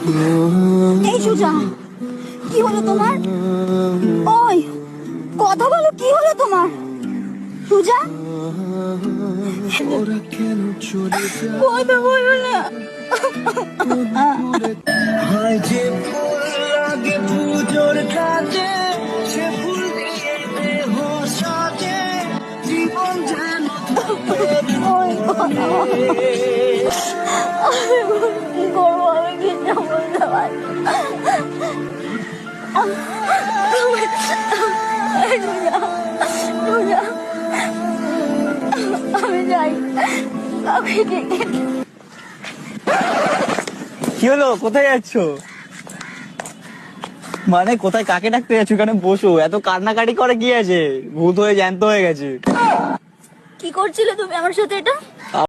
এই সুজা, কি হলো তোমার? ওই কথা বলো, কি হলো তোমার? সুজা, কথা বলো না। পুজোর কাজে সে ফুল দিয়ে দেহ সাজে, জীবন যেন কি করবো আমি, কিছু বলতে পারি আমি যাই, আমি ডেকে। কি হলো, কোথায় যাচ্ছ? মানে কোথায়, কাকে ডাকতে যাচ্ছ? এখানে বসো, এত কান্নাকাটি করে কি আছে? ভূত হয়ে জ্যান্ত হয়ে গেছে। কি করছিলে তুমি আমার সাথে এটা?